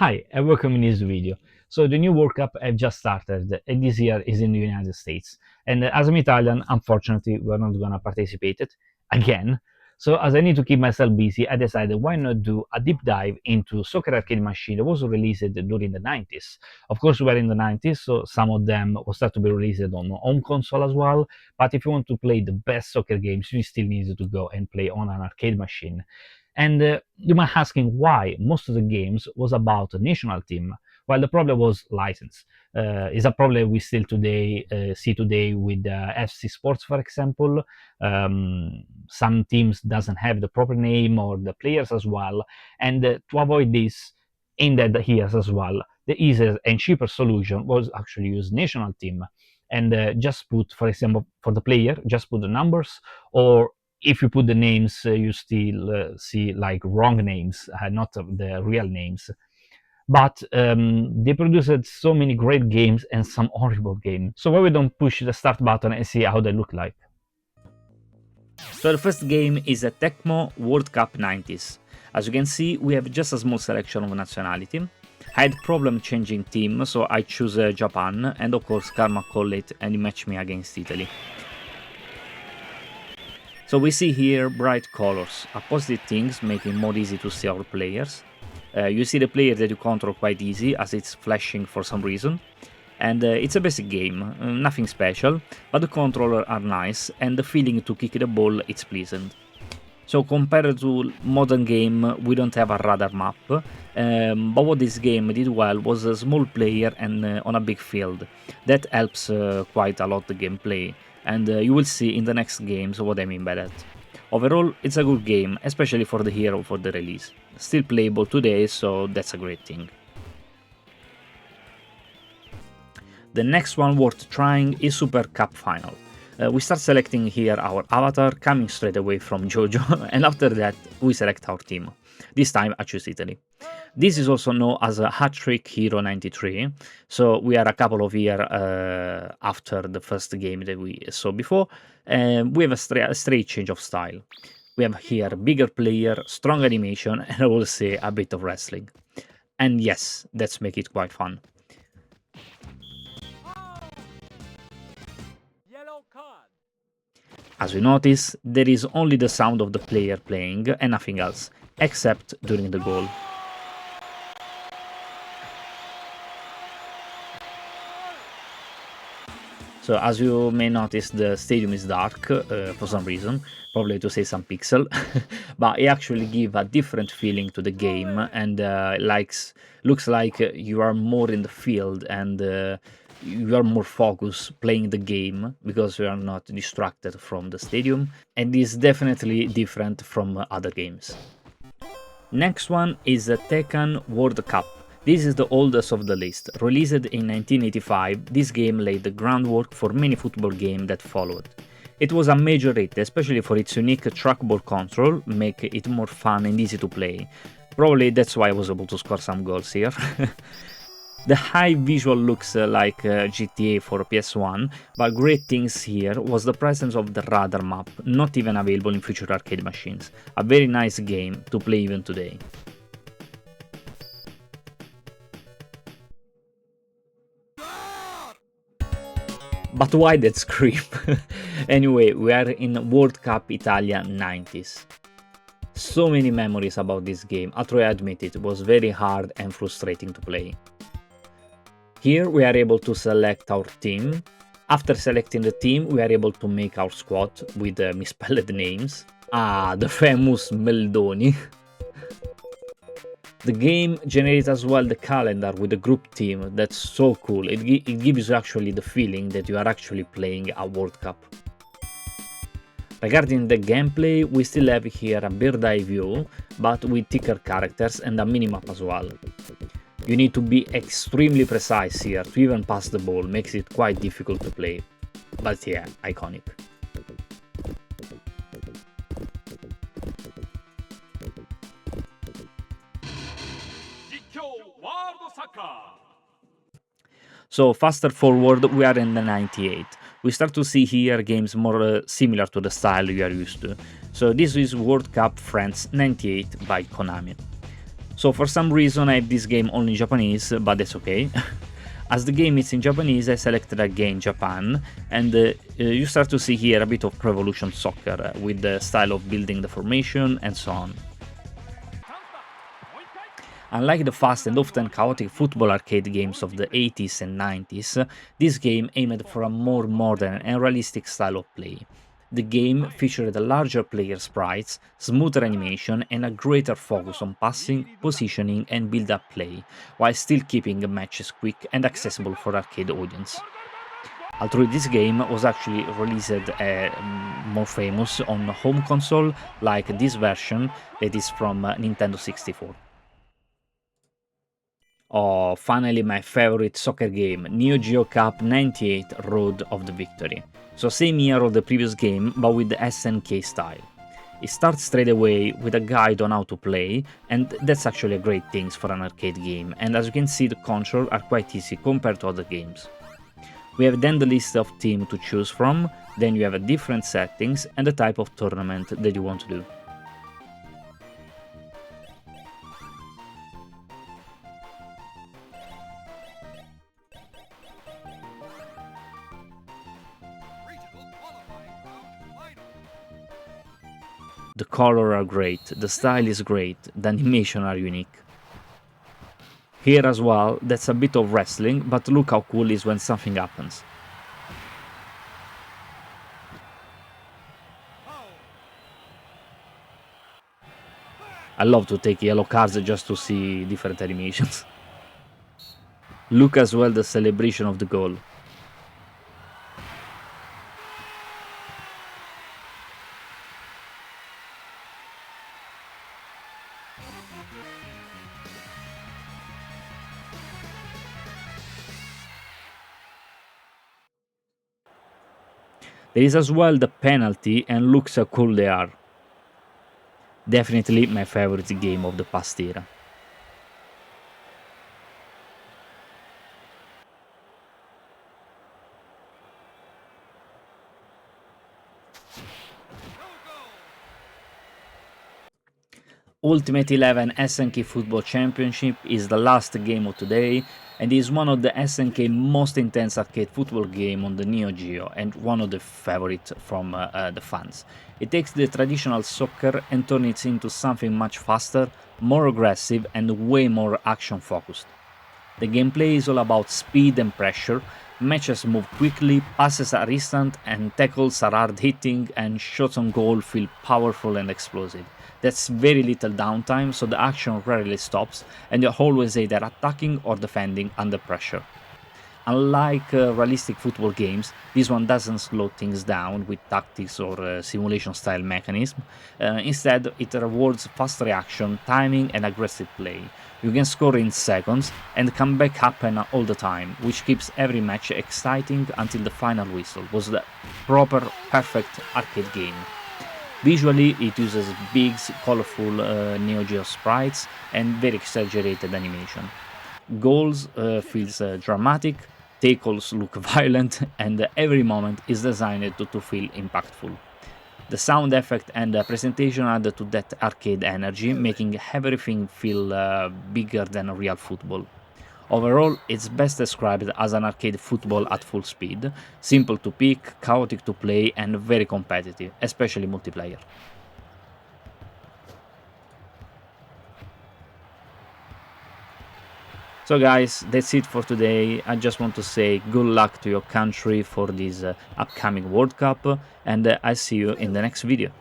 Hi and welcome in this video. So the new World Cup have just started and this year is in the United States. And as I'm Italian, unfortunately, we're not gonna participate it again. So as I need to keep myself busy, I decided why not do a deep dive into soccer arcade machine that was released during the 90s. Of course, we're in the 90s, so some of them will start to be released on home console as well. But if you want to play the best soccer games, you still need to go and play on an arcade machine. And you might asking why most of the games was about a national team, while the problem was license. Is a problem we still today see today with FC Sports, for example. Some teams doesn't have the proper name or the players as well, and to avoid this, in that years as well, the easier and cheaper solution was actually use national team and just put, for example, for the player, just put the numbers, or if you put the names, you still see like wrong names, not the real names. But they produced so many great games and some horrible games. So why we don't push the start button and see how they look like? So the first game is a Tecmo World Cup 90s. As you can see, we have just a small selection of nationality. I had problem changing team, so I choose Japan, and of course Karma called it and he matched me against Italy. So we see here bright colors, are positive things making more easy to see our players. You see the player that you control quite easy as it's flashing for some reason. And it's a basic game, nothing special, but the controller are nice and the feeling to kick the ball it's pleasant. So compared to modern game, we don't have a radar map, but what this game did well was a small player and on a big field. That helps quite a lot the gameplay, and you will see in the next games what I mean by that. Overall, it's a good game, especially for the hero for the release. Still playable today, so that's a great thing. The next one worth trying is Super Cup Final. We start selecting here our avatar, coming straight away from Jojo, and after that we select our team. This time I choose Italy. This is also known as a Hat-Trick Hero 93, so we are a couple of years after the first game that we saw before, and we have a straight change of style. We have here bigger player, strong animation, and I will say a bit of wrestling. And yes, that's make it quite fun. As we notice, there is only the sound of the player playing and nothing else, except during the goal. So as you may notice, the stadium is dark for some reason, probably to save some pixel, but it actually gives a different feeling to the game and looks like you are more in the field and you are more focused playing the game because you are not distracted from the stadium, and is definitely different from other games. Next one is the Tehkan World Cup. This is the oldest of the list. Released in 1985, this game laid the groundwork for many football games that followed. It was a major hit, especially for its unique trackball control, make it more fun and easy to play. Probably that's why I was able to score some goals here. The high visual looks like GTA for PS1, but great things here was the presence of the radar map, not even available in future arcade machines. A very nice game to play even today. But why that scream? Anyway, we are in World Cup Italia 90s. So many memories about this game, although I admit it was very hard and frustrating to play. Here we are able to select our team. After selecting the team, we are able to make our squad with misspelled names. Ah, the famous Meldoni. The game generates as well the calendar with the group team. That's so cool. It gives you actually the feeling that you are actually playing a World Cup. Regarding the gameplay, we still have here a bird's eye view, but with thicker characters and a minimap as well. You need to be extremely precise here to even pass the ball, makes it quite difficult to play. But yeah, iconic. So faster forward, we are in the 98. We start to see here games more similar to the style we are used to. So this is World Cup France 98 by Konami. So for some reason I have this game only in Japanese, but that's okay. As the game is in Japanese, I selected again Japan, and you start to see here a bit of Revolution Soccer with the style of building the formation and so on. Unlike the fast and often chaotic football arcade games of the 80s and 90s, this game aimed for a more modern and realistic style of play. The game featured larger player sprites, smoother animation, and a greater focus on passing, positioning, and build-up play, while still keeping matches quick and accessible for arcade audience. Although this game was actually released more famous on home console, like this version that is from Nintendo 64. Oh, finally my favorite soccer game, Neo Geo Cup 98 Road of the Victory. So same year of the previous game, but with the SNK style. It starts straight away with a guide on how to play, and that's actually a great thing for an arcade game, and as you can see the controls are quite easy compared to other games. We have then the list of teams to choose from, then you have different settings and the type of tournament that you want to do. The colors are great, the style is great, the animation are unique. Here as well, that's a bit of wrestling, but look how cool it is when something happens. I love to take yellow cards just to see different animations. Look as well the celebration of the goal. There is as well the penalty, and look how cool they are. Definitely my favorite game of the past era. Ultimate 11 SNK Football Championship is the last game of today and is one of the SNK most intense arcade football game on the Neo Geo and one of the favorites from the fans. It takes the traditional soccer and turns it into something much faster, more aggressive and way more action focused. The gameplay is all about speed and pressure, matches move quickly, passes are instant and tackles are hard hitting and shots on goal feel powerful and explosive. That's very little downtime, so the action rarely stops and you're always either attacking or defending under pressure. Unlike realistic football games, this one doesn't slow things down with tactics or simulation style mechanism. Instead, it rewards fast reaction, timing and aggressive play. You can score in seconds and comeback happen all the time, which keeps every match exciting until the final whistle. Was the proper, perfect arcade game. Visually, it uses big, colorful Neo Geo sprites and very exaggerated animation. Goals feels dramatic, tackles look violent, and every moment is designed to feel impactful. The sound effect and the presentation add to that arcade energy, making everything feel bigger than real football. Overall, it's best described as an arcade football at full speed, simple to pick, chaotic to play, and very competitive, especially multiplayer. So guys, that's it for today. I just want to say good luck to your country for this upcoming World Cup, and I see you in the next video.